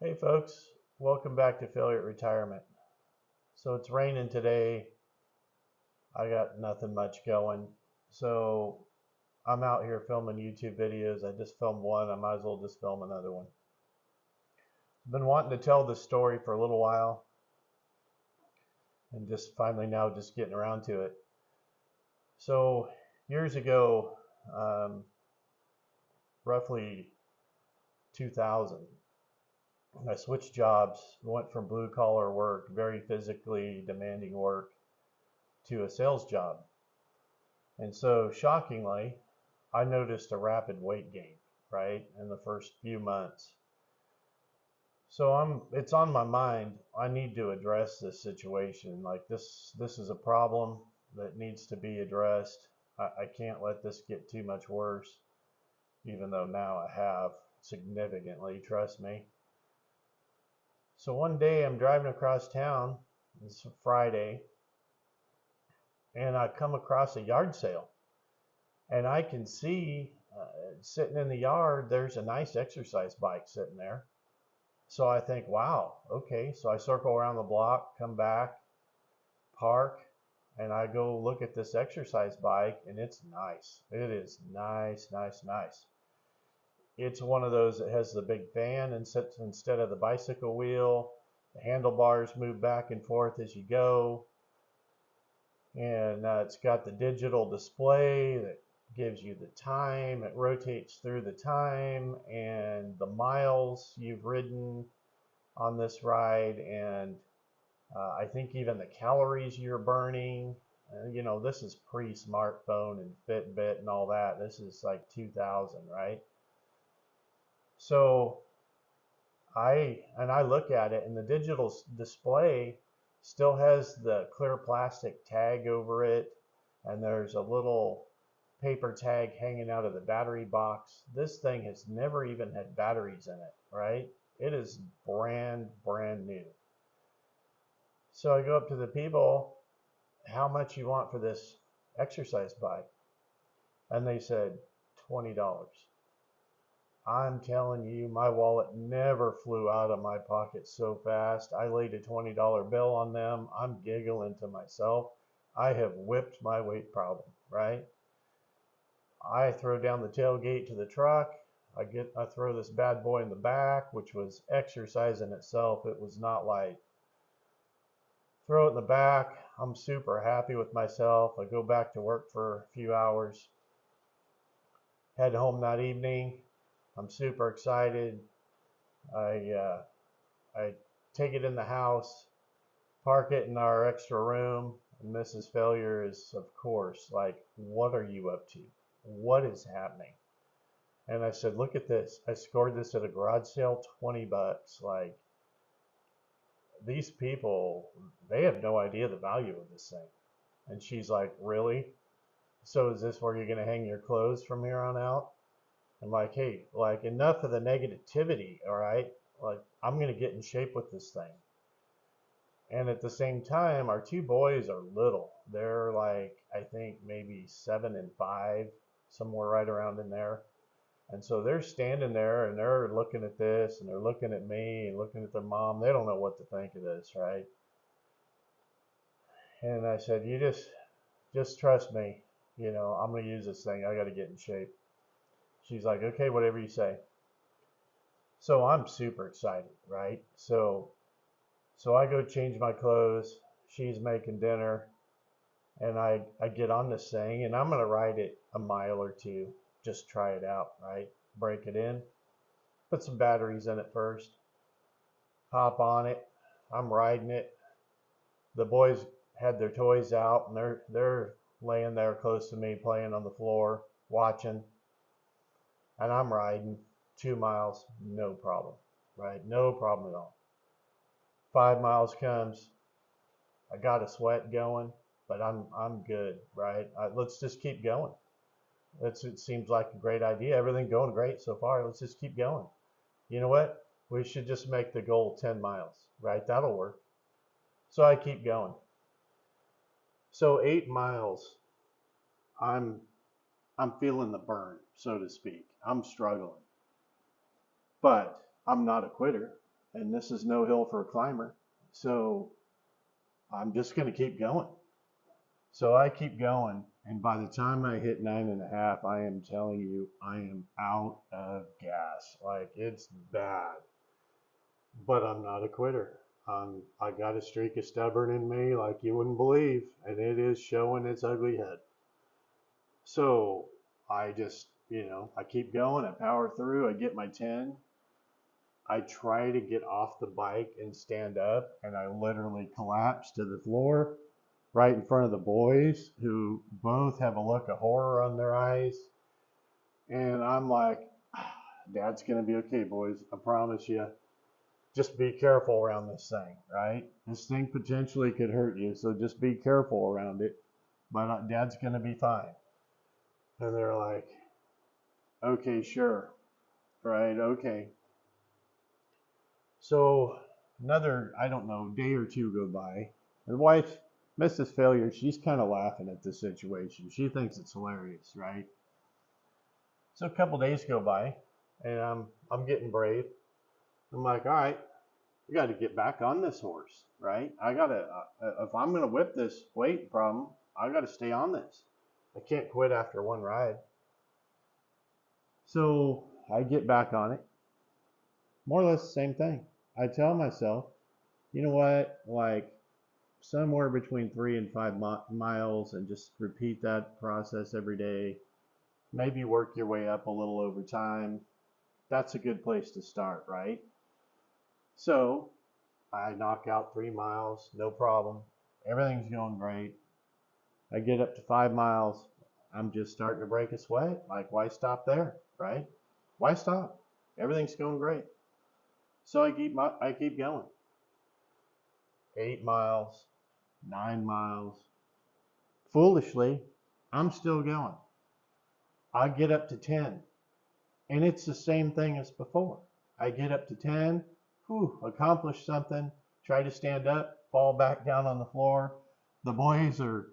Hey folks, welcome back to Failure at Retirement. So it's raining today. I got nothing much going. So I'm out here filming YouTube videos. I just filmed one. I might as well just film another one. I've been wanting to tell this story for a little while and just finally now just getting around to it. So years ago, roughly 2000, I switched jobs, went from blue collar work, very physically demanding work, to a sales job. And so shockingly, I noticed a rapid weight gain, right, in the first few months. So it's on my mind. I need to address this situation. Like this is a problem that needs to be addressed. I can't let this get too much worse, even though now I have significantly, trust me. So one day I'm driving across town, it's a Friday, and I come across a yard sale. And I can see sitting in the yard, there's a nice exercise bike sitting there. So I think, wow, okay. So I circle around the block, come back, park, and I go look at this exercise bike, and it's nice. It is nice, nice, nice. It's one of those that has the big fan and sits instead of the bicycle wheel. The handlebars move back and forth as you go. And it's got the digital display that gives you the time. It rotates through the time and the miles you've ridden on this ride, and I think even the calories you're burning. This is pre-smartphone and Fitbit and all that. This is like 2000, right? So I look at it, and the digital display still has the clear plastic tag over it, and there's a little paper tag hanging out of the battery box. This thing has never even had batteries in it, right? It is brand new. So I go up to the people, how much you want for this exercise bike? And they said $20. I'm telling you, my wallet never flew out of my pocket so fast. I laid a $20 bill on them. I'm giggling to myself. I have whipped my weight problem, right? I throw down the tailgate to the truck. I throw this bad boy in the back, which was exercise in itself. It was not light. Throw it in the back. I'm super happy with myself. I go back to work for a few hours. Head home that evening. I'm super excited. I take it in the house, park it in our extra room, and Mrs. Failure is, of course, like, what are you up to? What is happening? And I said, look at this. I scored this at a garage sale, 20 bucks. Like, these people, they have no idea the value of this thing. And she's like, really? So is this where you're going to hang your clothes from here on out? I'm like, hey, like, enough of the negativity, all right? Like, I'm going to get in shape with this thing. And at the same time, our two boys are little. They're like, I think maybe 7 and 5, somewhere right around in there. And so they're standing there and they're looking at this and they're looking at me and looking at their mom. They don't know what to think of this, right? And I said, you just trust me. I'm going to use this thing. I got to get in shape. She's like, okay, whatever you say. So I'm super excited, right? So I go change my clothes. She's making dinner, and I get on this thing, and I'm gonna ride it a mile or two, just try it out, right? Break it in, put some batteries in it first, hop on it. I'm riding it. The boys had their toys out, and they're laying there close to me, playing on the floor, watching, and I'm riding 2 miles, no problem, right? No problem at all. 5 miles comes, I got a sweat going, but I'm good, right? Let's just keep going. It seems like a great idea. Everything going great so far. Let's just keep going. You know what? We should just make the goal 10 miles, right? That'll work. So I keep going. So 8 miles, I'm I'm feeling the burn, so to speak. I'm struggling, but I'm not a quitter. and this is no hill for a climber. So I'm just going to keep going. So I keep going, and by the time I hit 9.5, I am telling you, I am out of gas. Like, it's bad. But I'm not a quitter. I got a streak of stubborn in me like you wouldn't believe, and it is showing its ugly head. So I just, I keep going. I power through. I get my 10. I try to get off the bike and stand up, and I literally collapse to the floor right in front of the boys, who both have a look of horror on their eyes. And I'm like, Dad's going to be okay, boys. I promise you. Just be careful around this thing, right? This thing potentially could hurt you, so just be careful around it. But Dad's going to be fine. And they're like, okay, sure. Right, okay. So another, I don't know, day or two go by. The wife, Mrs. Failure, she's kind of laughing at the situation. She thinks it's hilarious, right? So a couple days go by, and I'm getting brave. I'm like, all right, we got to get back on this horse, right? I gotta, if I'm gonna whip this weight problem, I gotta stay on this. I can't quit after one ride. So I get back on it. More or less the same thing. I tell myself, you know what, like somewhere between 3 and 5 miles, and just repeat that process every day. Maybe work your way up a little over time. That's a good place to start, right? So I knock out 3 miles, no problem. Everything's going great. I get up to 5 miles. I'm just starting to break a sweat. Like, why stop there, right? Why stop? Everything's going great. So I keep going. 8 miles, 9 miles. Foolishly, I'm still going. I get up to 10, and it's the same thing as before. I get up to 10, accomplish something, try to stand up, fall back down on the floor. The boys are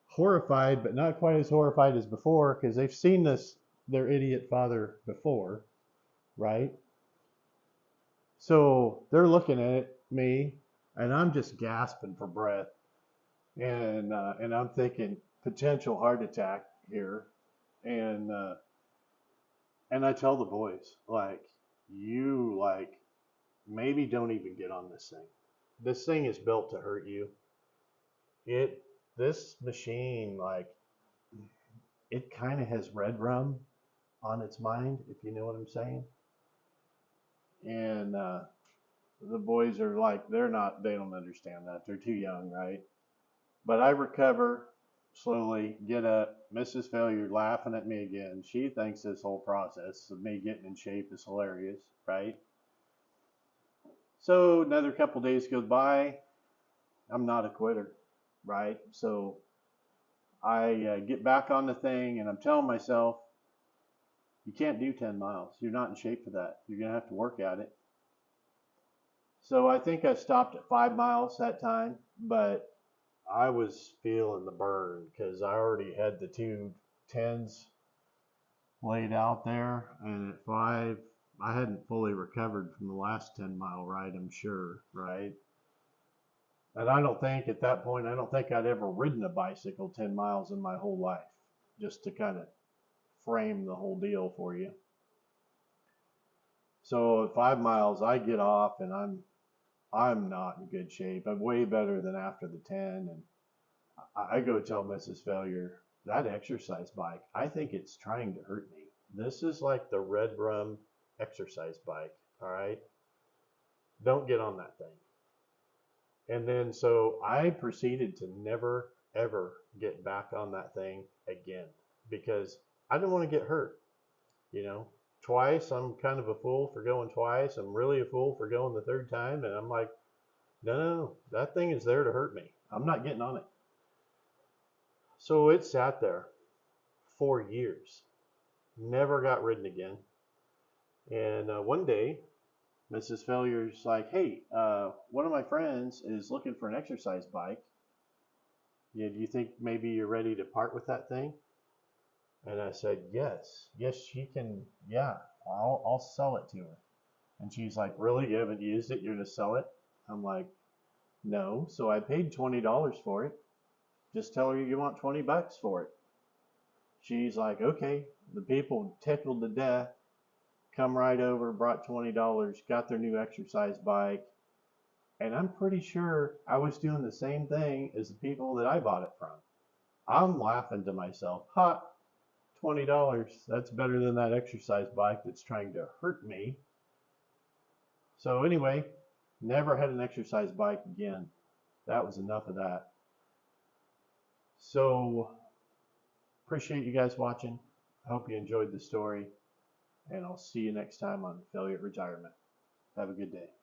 horrified, but not quite as horrified as before, because they've seen their idiot father before, right? So they're looking at me, and I'm just gasping for breath, and I'm thinking potential heart attack here, and I tell the boys, like, you, like, maybe don't even get on this thing. This thing is built to hurt you. This machine, like, it kind of has red rum on its mind, if you know what I'm saying. And the boys are like, they don't understand that. They're too young, right? But I recover slowly, get up. Mrs. Failure laughing at me again. She thinks this whole process of me getting in shape is hilarious, right? So another couple days goes by. I'm not a quitter, right? So I get back on the thing, and I'm telling myself, you can't do 10 miles. You're not in shape for that. You're going to have to work at it. So I think I stopped at 5 miles that time, but I was feeling the burn because I already had the 2 10s laid out there. And at 5, I hadn't fully recovered from the last 10-mile ride, I'm sure, right? And I don't think at that point, I don't think I'd ever ridden a bicycle 10 miles in my whole life, just to kind of frame the whole deal for you. So at 5 miles, I get off, and I'm not in good shape. I'm way better than after the 10. And I go tell Mrs. Failure, that exercise bike, I think it's trying to hurt me. This is like the red rum exercise bike, all right? Don't get on that thing. And then so I proceeded to never, ever get back on that thing again, because I didn't want to get hurt. Twice, I'm kind of a fool for going twice. I'm really a fool for going the third time. And I'm like, no, that thing is there to hurt me. I'm not getting on it. So it sat there for years, never got ridden again. And one day, Mrs. Failure's like, hey, one of my friends is looking for an exercise bike. Yeah, do you think maybe you're ready to part with that thing? And I said, yes, she can. Yeah, I'll sell it to her. And she's like, really? You haven't used it? You're going to sell it? I'm like, no. So I paid $20 for it. Just tell her you want 20 bucks for it. She's like, okay. The people tickled to death, come right over, brought $20, got their new exercise bike. And I'm pretty sure I was doing the same thing as the people that I bought it from. I'm laughing to myself, ha, $20. That's better than that exercise bike that's trying to hurt me. So anyway, never had an exercise bike again. That was enough of that. So appreciate you guys watching. I hope you enjoyed the story, and I'll see you next time on Affiliate Retirement. Have a good day.